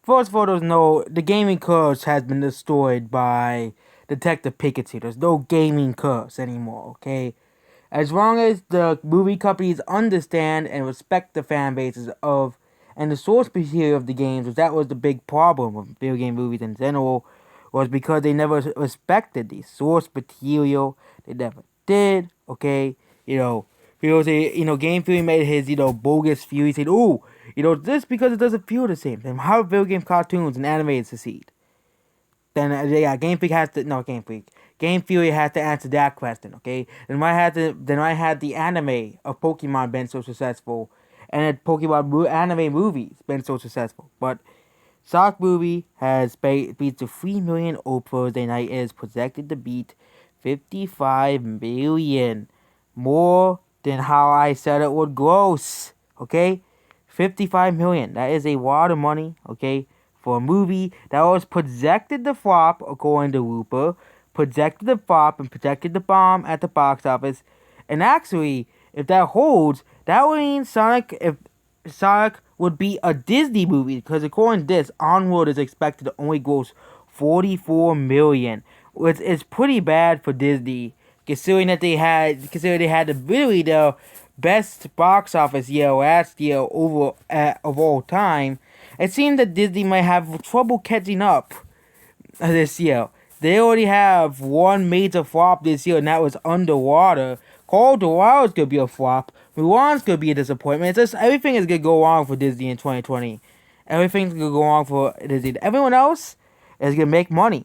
First of all, there's no the gaming curse has been destroyed by Detective Pikachu. There's no gaming curse anymore. Okay, as long as the movie companies understand and respect the fan bases of and the source material of the games, which that was the big problem with video game movies in general, was because they never respected the source material. They never did. Okay, you know, Game Theory made his bogus view. He said, "Oh, this because it doesn't feel the same. Then how video game cartoons and animated succeed?" Then yeah, Game Theory has to answer that question. Okay, then I had the anime of Pokemon been so successful, and the anime movies been so successful, but Sock movie has beat the 3 million on Thursday night. It is projected to beat 55 million, more than how I said it would gross. Okay, 55 million. That is a lot of money. Okay, for a movie that was projected to flop, according to Looper, projected to flop and projected to bomb at the box office. And actually, if that holds, that would mean Sonic would be a Disney movie, because according to this, Onward is expected to only gross 44 million, which is pretty bad for Disney, considering they had literally the best box office year last year of all time. It seems that Disney might have trouble catching up this year. They already have one major flop this year, and that was Underwater. Call of Duty is gonna be a flop. Mulan's gonna be a disappointment. It's just everything is gonna go wrong for Disney in 2020. Everything's gonna go wrong for Disney. Everyone else is gonna make money.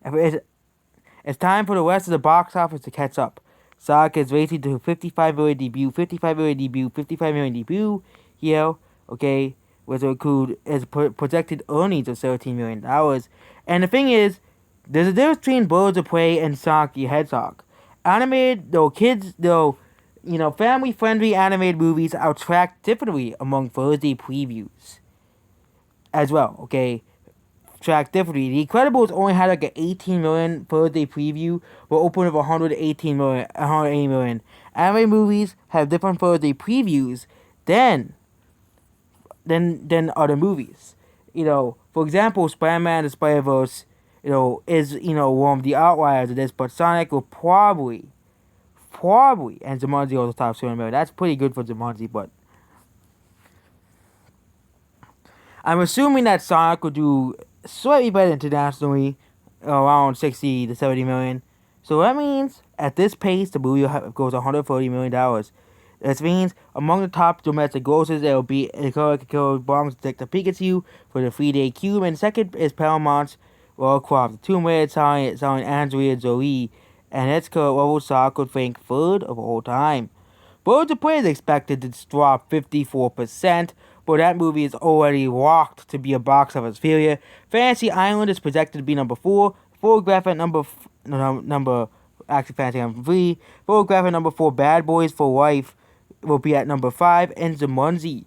It's time for the rest of the box office to catch up. Sonic is rated to 55 million debut, 55 million debut, 55 million debut here, okay, which will include its projected earnings of $17 million. And the thing is, there's a difference between Birds of Prey and Sonic the Hedgehog. Animated, family-friendly animated movies are tracked differently among Thursday previews as well, okay? Tracked differently. The Incredibles only had like an 18 million Thursday preview, but opened with 118 million, 180 million. Anime movies have different Thursday previews than other movies. For example, Spider-Man: The Spider-Verse, is one of the outliers of this, but Sonic will probably, and Jumanji also top 7 million. That's pretty good for Jumanji, but I'm assuming that Sonic will do slightly better internationally, around 60 to 70 million. So that means at this pace, the movie goes $130 million. This means among the top domestic grosses, it will be Ikereviews belongs to Detective Pikachu for the 3-day cube, and second is Paramount's Warcraft, the Tomb Raider starring Andrea Jolie, and its current level Sonic would rank third of all time. Birds of Prey is expected to drop 54%, but that movie is already locked to be a box office failure. Fantasy Island is projected to be number 4. Photograph at Fantasy number 3. Photograph at number 4. Bad Boys for Life will be at number 5, and Jumanji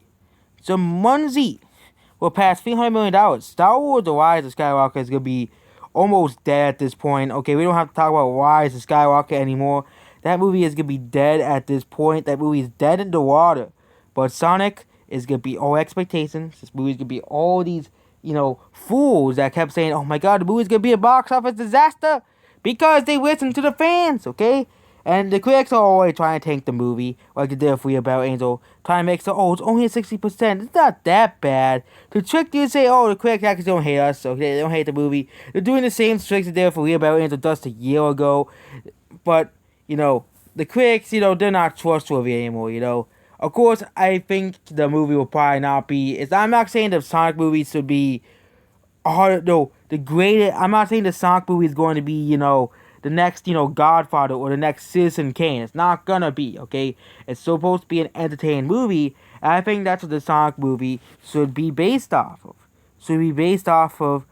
will pass $300 million. Star Wars: The Rise of Skywalker is gonna be almost dead at this point. Okay, we don't have to talk about Rise of Skywalker anymore. That movie is gonna be dead at this point. That movie is dead in the water. But Sonic is gonna be all expectations. This movie is gonna be all these, fools that kept saying, "Oh my God, the movie's gonna be a box office disaster," because they listen to the fans. Okay. And the critics are always trying to tank the movie, like they did for About Angel, trying to make it so, it's only at 60%. It's not that bad. To trick you to say, the critics actually don't hate us, so they don't hate the movie. They're doing the same tricks they did for About Angel just a year ago. But, the critics, they're not trustworthy anymore, Of course, I think the movie will probably not be, I'm not saying the Sonic movie should be the greatest. I'm not saying the Sonic movie is going to be, the next, Godfather or the next Citizen Kane. It's not gonna be, okay? It's supposed to be an entertaining movie, and I think that's what the Sonic movie should be based off of. Should be based off of,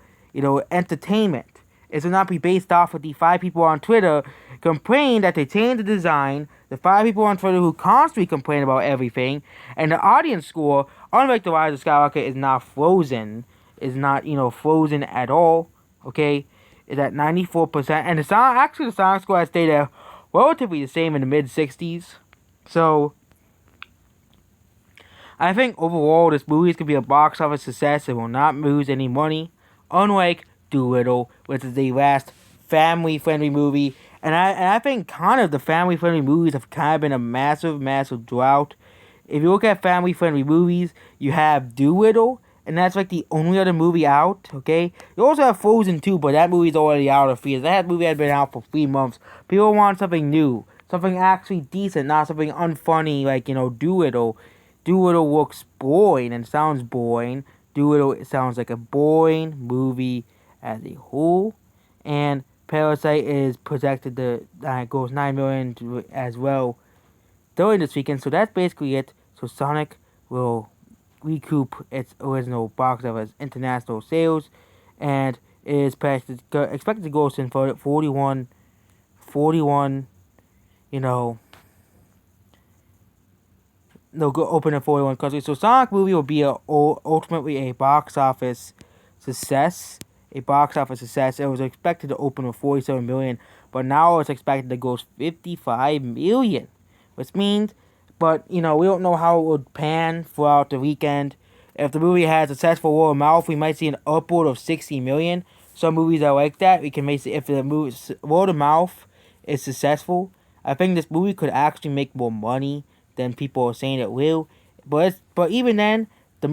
entertainment. It should not be based off of the 5 people on Twitter complaining that they changed the design, the 5 people on Twitter who constantly complain about everything, and the audience score, unlike The Rise of Skywalker, is not frozen. Is not, frozen at all, okay? Is at 94%, and the Sonic score has stayed at relatively the same in the mid-60s. So, I think overall this movie is going to be a box office success. It will not lose any money, unlike Doolittle, which is the last family-friendly movie. And I think kind of the family-friendly movies have kind of been a massive drought. If you look at family-friendly movies, you have Doolittle, and that's like the only other movie out, okay? You also have Frozen 2, but that movie's already out of theaters. That movie had been out for 3 months. People want something new. Something actually decent, not something unfunny like, Doolittle. Doolittle looks boring and sounds boring. Doolittle sounds like a boring movie as a whole. And Parasite is projected to goes 9 million as well during this weekend. So that's basically it. So Sonic will recoup its original box office international sales, and it is expected to gross in 41, you know, they'll go open in 41 countries. So Sonic movie will be ultimately a box office success. A box office success. It was expected to open with 47 million, but now it's expected to gross 55 million, which means, but we don't know how it would pan throughout the weekend. If the movie has successful word of mouth, we might see an upward of 60 million. Some movies are like that. We can make if the movie word of mouth is successful. I think this movie could actually make more money than people are saying it will. But even then,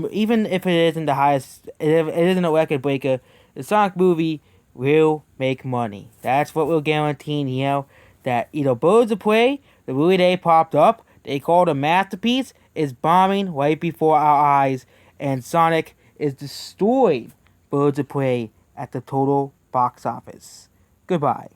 even if it isn't the highest, if it isn't a record breaker, the Sonic movie will make money. That's what we're guaranteeing here. That Birds of Prey, the movie they popped up, they called a masterpiece, is bombing right before our eyes, and Sonic is destroying Birds of Prey at the total box office. Goodbye.